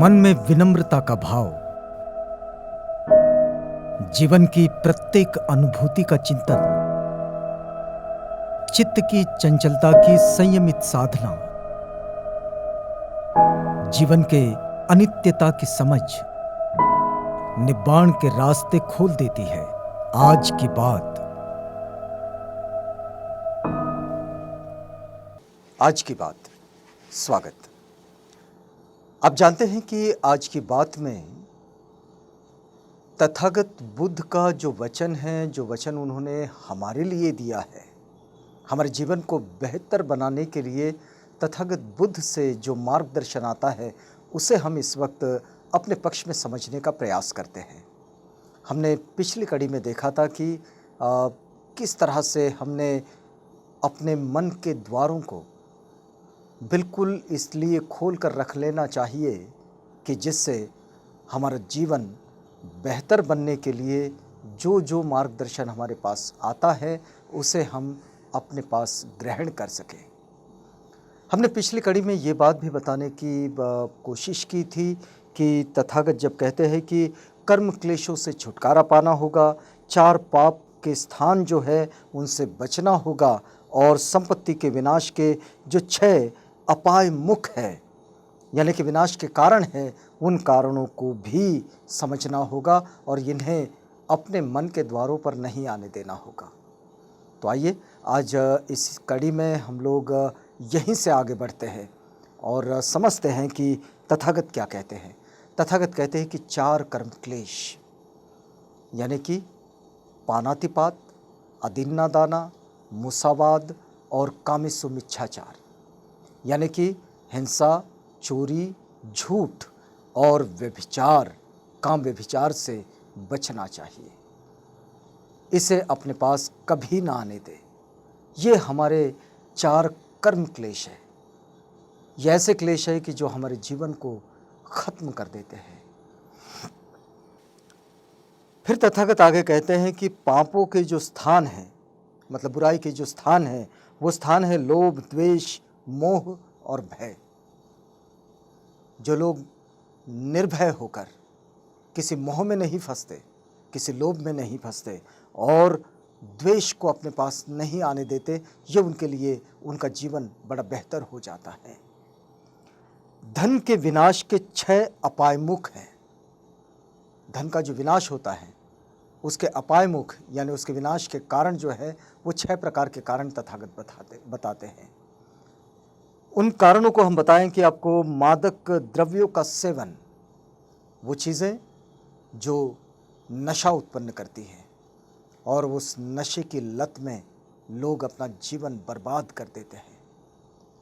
मन में विनम्रता का भाव, जीवन की प्रत्येक अनुभूति का चिंतन, चित्त की चंचलता की संयमित साधना, जीवन के अनित्यता की समझ निब्बाण के रास्ते खोल देती है। आज की बात। आज की बात, स्वागत। आप जानते हैं कि आज की बात में तथागत बुद्ध का जो वचन उन्होंने हमारे लिए दिया है, हमारे जीवन को बेहतर बनाने के लिए तथागत बुद्ध से जो मार्गदर्शन आता है, उसे हम इस वक्त अपने पक्ष में समझने का प्रयास करते हैं। हमने पिछली कड़ी में देखा था कि किस तरह से हमने अपने मन के द्वारों को बिल्कुल इसलिए खोल कर रख लेना चाहिए कि जिससे हमारा जीवन बेहतर बनने के लिए जो जो मार्गदर्शन हमारे पास आता है उसे हम अपने पास ग्रहण कर सकें। हमने पिछली कड़ी में ये बात भी बताने की कोशिश की थी कि तथागत जब कहते हैं कि कर्म क्लेशों से छुटकारा पाना होगा, चार पाप के स्थान जो है उनसे बचना होगा और संपत्ति के विनाश के जो 6 अपाय मुख है, यानी कि विनाश के कारण है, उन कारणों को भी समझना होगा और इन्हें अपने मन के द्वारों पर नहीं आने देना होगा। तो आइए आज इस कड़ी में हम लोग यहीं से आगे बढ़ते हैं और समझते हैं कि तथागत क्या कहते हैं। तथागत कहते हैं कि 4 कर्म क्लेश, यानी कि पानातिपात, अदिन्नादाना, मुसावाद और कामेसु मिच्छाचार, यानी कि हिंसा, चोरी, झूठ और व्यभिचार, काम व्यभिचार से बचना चाहिए। इसे अपने पास कभी ना आने दे। ये हमारे 4 कर्म क्लेश है। ये ऐसे क्लेश है कि जो हमारे जीवन को खत्म कर देते हैं। फिर तथागत आगे कहते हैं कि पापों के जो स्थान हैं, मतलब बुराई के जो स्थान है, वो स्थान है लोभ, द्वेष, मोह और भय। जो लोग निर्भय होकर किसी मोह में नहीं फंसते, किसी लोभ में नहीं फंसते और द्वेष को अपने पास नहीं आने देते, ये उनके लिए उनका जीवन बड़ा बेहतर हो जाता है। धन के विनाश के 6 अपाय मुख हैं। धन का जो विनाश होता है उसके अपाय मुख यानी उसके विनाश के कारण जो है वो 6 प्रकार के कारण तथागत बताते हैं। उन कारणों को हम बताएं कि आपको मादक द्रव्यों का सेवन, वो चीज़ें जो नशा उत्पन्न करती हैं और उस नशे की लत में लोग अपना जीवन बर्बाद कर देते हैं,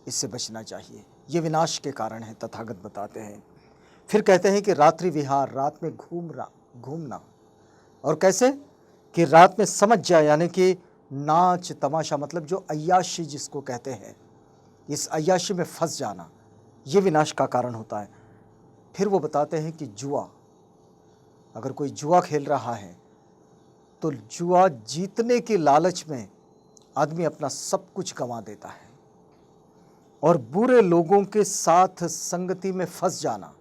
इससे बचना चाहिए। ये विनाश के कारण है, तथागत बताते हैं। फिर कहते हैं कि रात्रि विहार, रात में घूमना, और कैसे कि रात में समझ जाए, यानी कि नाच तमाशा, मतलब जो अय्याशी जिसको कहते हैं, इस अय्याशी में फंस जाना, ये विनाश का कारण होता है। फिर वो बताते हैं कि जुआ, अगर कोई जुआ खेल रहा है तो जुआ जीतने के लालच में आदमी अपना सब कुछ गंवा देता है। और बुरे लोगों के साथ संगति में फंस जाना,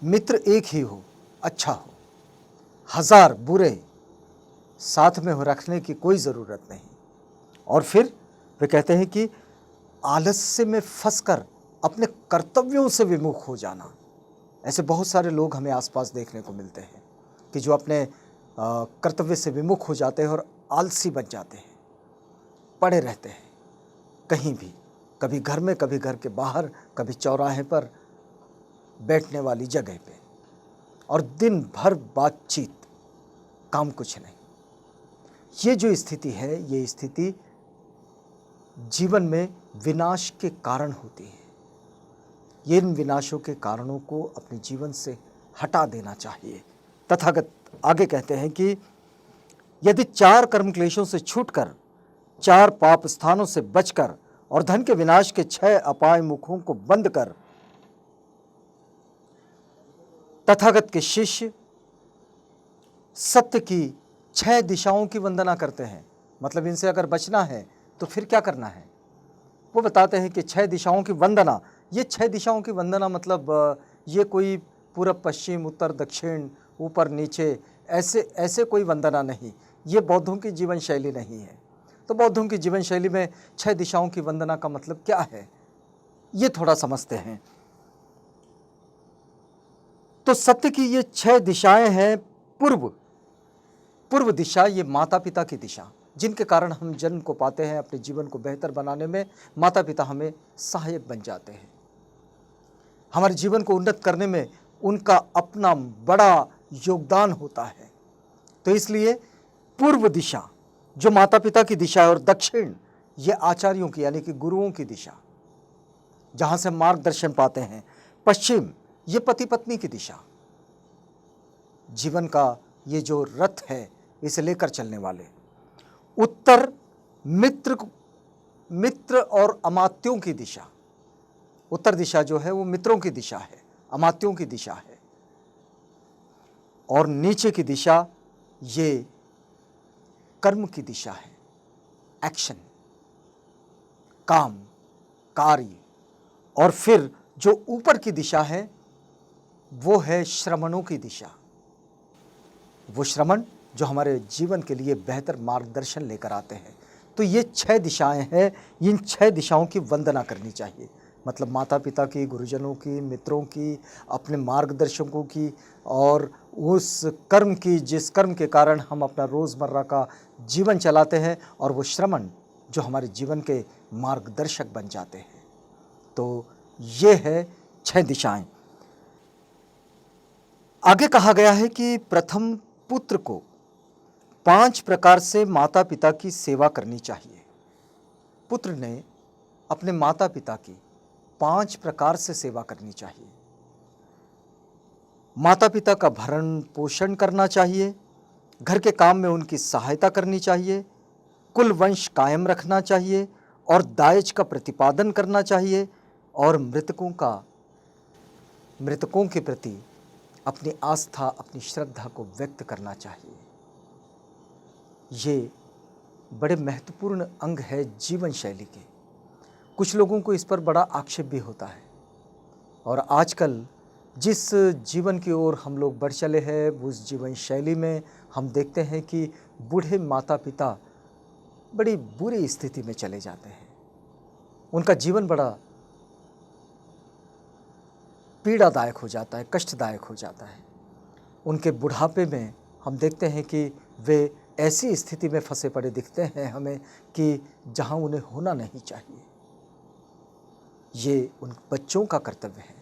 मित्र एक ही हो, अच्छा हो, 1000 बुरे साथ में रखने की कोई ज़रूरत नहीं। और फिर वे कहते हैं कि आलस्य में फंसकर अपने कर्तव्यों से विमुख हो जाना। ऐसे बहुत सारे लोग हमें आसपास देखने को मिलते हैं कि जो अपने कर्तव्य से विमुख हो जाते हैं और आलसी बन जाते हैं, पड़े रहते हैं कहीं भी, कभी घर में, कभी घर के बाहर, कभी चौराहे पर बैठने वाली जगह पे, और दिन भर बातचीत, काम कुछ नहीं। ये जो स्थिति है, ये स्थिति जीवन में विनाश के कारण होती है। ये इन विनाशों के कारणों को अपने जीवन से हटा देना चाहिए। तथागत आगे कहते हैं कि यदि 4 कर्म क्लेशों से छूटकर, 4 पाप स्थानों से बचकर और धन के विनाश के 6 अपाय मुखों को बंद कर तथागत के शिष्य सत्य की 6 दिशाओं की वंदना करते हैं। मतलब इनसे अगर बचना है तो फिर क्या करना है? वो बताते हैं कि 6 दिशाओं की वंदना, ये 6 दिशाओं की वंदना मतलब ये कोई पूरब पश्चिम उत्तर दक्षिण ऊपर नीचे ऐसे ऐसे कोई वंदना नहीं, ये बौद्धों की जीवन शैली नहीं है। तो बौद्धों की जीवन शैली में 6 दिशाओं की वंदना का मतलब क्या है, ये थोड़ा समझते हैं। तो सत्य की ये 6 दिशाएं हैं। पूर्व दिशा, ये माता पिता की दिशा, जिनके कारण हम जन्म को पाते हैं। अपने जीवन को बेहतर बनाने में माता पिता हमें सहायक बन जाते हैं। हमारे जीवन को उन्नत करने में उनका अपना बड़ा योगदान होता है। तो इसलिए पूर्व दिशा जो माता पिता की दिशा है, और दक्षिण ये आचार्यों की यानी कि गुरुओं की दिशा, जहां से मार्गदर्शन पाते हैं। पश्चिम ये पति पत्नी की दिशा, जीवन का ये जो रथ है इसे लेकर चलने वाले। उत्तर मित्र और अमात्यों की दिशा, उत्तर दिशा जो है वो मित्रों की दिशा है, अमात्यों की दिशा है। और नीचे की दिशा ये कर्म की दिशा है, एक्शन, काम, कार्य। और फिर जो ऊपर की दिशा है वो है श्रमणों की दिशा, वो श्रमण जो हमारे जीवन के लिए बेहतर मार्गदर्शन लेकर आते हैं। तो ये 6 दिशाएं हैं, इन 6 दिशाओं की वंदना करनी चाहिए। मतलब माता पिता की, गुरुजनों की, मित्रों की, अपने मार्गदर्शकों की, और उस कर्म की जिस कर्म के कारण हम अपना रोज़मर्रा का जीवन चलाते हैं, और वो श्रमण जो हमारे जीवन के मार्गदर्शक बन जाते हैं। तो ये है 6 दिशाएं। आगे कहा गया है कि प्रथम पुत्र को 5 प्रकार से माता पिता की सेवा करनी चाहिए। पुत्र ने अपने माता पिता की 5 प्रकार से सेवा करनी चाहिए। माता पिता का भरण पोषण करना चाहिए, घर के काम में उनकी सहायता करनी चाहिए, कुल वंश कायम रखना चाहिए, और दायज का प्रतिपादन करना चाहिए, और मृतकों के प्रति अपनी आस्था, अपनी श्रद्धा को व्यक्त करना चाहिए। ये बड़े महत्वपूर्ण अंग है जीवन शैली के। कुछ लोगों को इस पर बड़ा आक्षेप भी होता है, और आजकल जिस जीवन की ओर हम लोग बढ़ चले हैं, उस जीवन शैली में हम देखते हैं कि बूढ़े माता पिता बड़ी बुरी स्थिति में चले जाते हैं। उनका जीवन बड़ा पीड़ादायक हो जाता है, कष्टदायक हो जाता है। उनके बुढ़ापे में हम देखते हैं कि वे ऐसी स्थिति में फंसे पड़े दिखते हैं हमें कि जहां उन्हें होना नहीं चाहिए। ये उन बच्चों का कर्तव्य है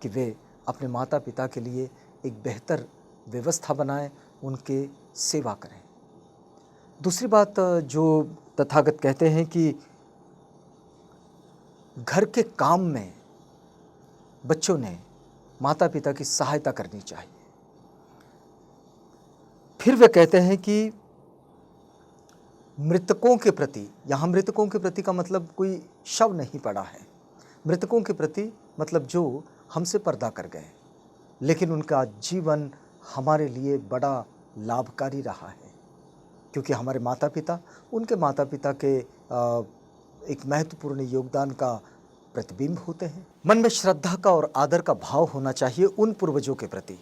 कि वे अपने माता पिता के लिए एक बेहतर व्यवस्था बनाएं, उनके सेवा करें। दूसरी बात जो तथागत कहते हैं कि घर के काम में बच्चों ने माता पिता की सहायता करनी चाहिए। फिर वे कहते हैं कि मृतकों के प्रति, यहाँ मृतकों के प्रति का मतलब कोई शव नहीं पड़ा है, मृतकों के प्रति मतलब जो हमसे पर्दा कर गए, लेकिन उनका जीवन हमारे लिए बड़ा लाभकारी रहा है, क्योंकि हमारे माता पिता उनके माता पिता के एक महत्वपूर्ण योगदान का प्रतिबिंब होते हैं। मन में श्रद्धा का और आदर का भाव होना चाहिए उन पूर्वजों के प्रति,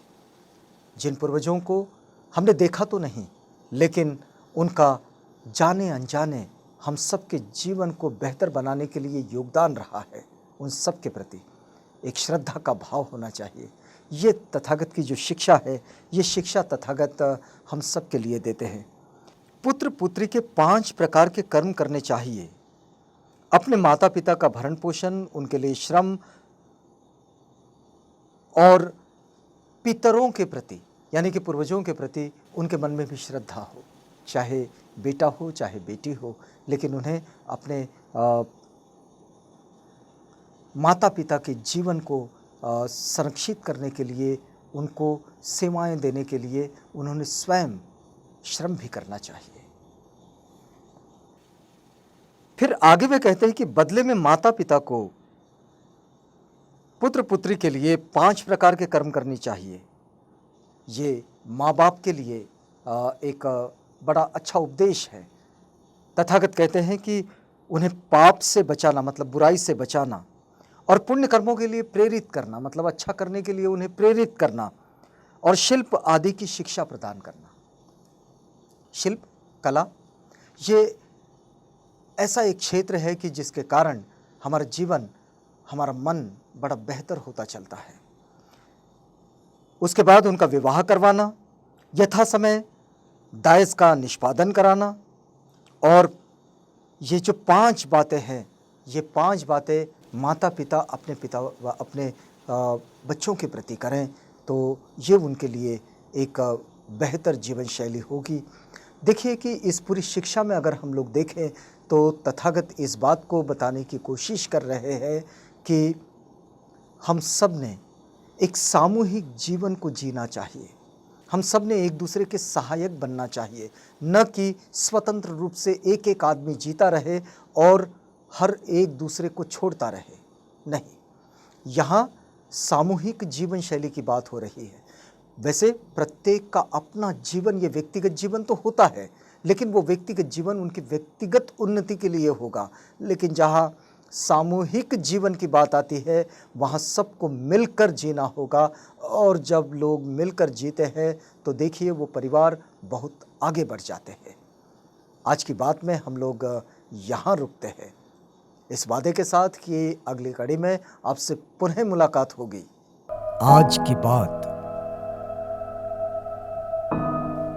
जिन पूर्वजों को हमने देखा तो नहीं, लेकिन उनका जाने अनजाने हम सबके जीवन को बेहतर बनाने के लिए योगदान रहा है। उन सब के प्रति एक श्रद्धा का भाव होना चाहिए। ये तथागत की जो शिक्षा है, ये शिक्षा तथागत हम सब के लिए देते हैं। पुत्र पुत्री के 5 प्रकार के कर्म करने चाहिए। अपने माता पिता का भरण पोषण, उनके लिए श्रम, और पितरों के प्रति यानी कि पूर्वजों के प्रति उनके मन में भी श्रद्धा हो, चाहे बेटा हो चाहे बेटी हो, लेकिन उन्हें अपने माता पिता के जीवन को संरक्षित करने के लिए, उनको सेवाएं देने के लिए उन्होंने स्वयं श्रम भी करना चाहिए। फिर आगे वे कहते हैं कि बदले में माता पिता को पुत्र पुत्री के लिए 5 प्रकार के कर्म करनी चाहिए। ये माँ बाप के लिए एक बड़ा अच्छा उपदेश है। तथागत कहते हैं कि उन्हें पाप से बचाना मतलब बुराई से बचाना, और पुण्य कर्मों के लिए प्रेरित करना, मतलब अच्छा करने के लिए उन्हें प्रेरित करना, और शिल्प आदि की शिक्षा प्रदान करना। शिल्प कला ये ऐसा एक क्षेत्र है कि जिसके कारण हमारा जीवन, हमारा मन बड़ा बेहतर होता चलता है। उसके बाद उनका विवाह करवाना, यथा समय दायज का निष्पादन कराना, और ये जो 5 बातें हैं, ये 5 बातें माता पिता अपने पिता व अपने बच्चों के प्रति करें तो ये उनके लिए एक बेहतर जीवन शैली होगी। देखिए कि इस पूरी शिक्षा में अगर हम लोग देखें तो तथागत इस बात को बताने की कोशिश कर रहे हैं कि हम सब ने एक सामूहिक जीवन को जीना चाहिए। हम सब ने एक दूसरे के सहायक बनना चाहिए, न कि स्वतंत्र रूप से एक-एक आदमी जीता रहे और हर एक दूसरे को छोड़ता रहे। नहीं, यहाँ सामूहिक जीवन शैली की बात हो रही है। वैसे प्रत्येक का अपना जीवन, ये व्यक्तिगत जीवन तो होता है, लेकिन वो व्यक्तिगत जीवन उनकी व्यक्तिगत उन्नति के लिए होगा। लेकिन जहाँ सामूहिक जीवन की बात आती है, वहाँ सबको मिलकर जीना होगा, और जब लोग मिलकर जीते हैं तो देखिए वो परिवार बहुत आगे बढ़ जाते हैं। आज की बात में हम लोग यहाँ रुकते हैं, इस वादे के साथ कि अगली कड़ी में आपसे पुनः मुलाकात होगी। आज की बात।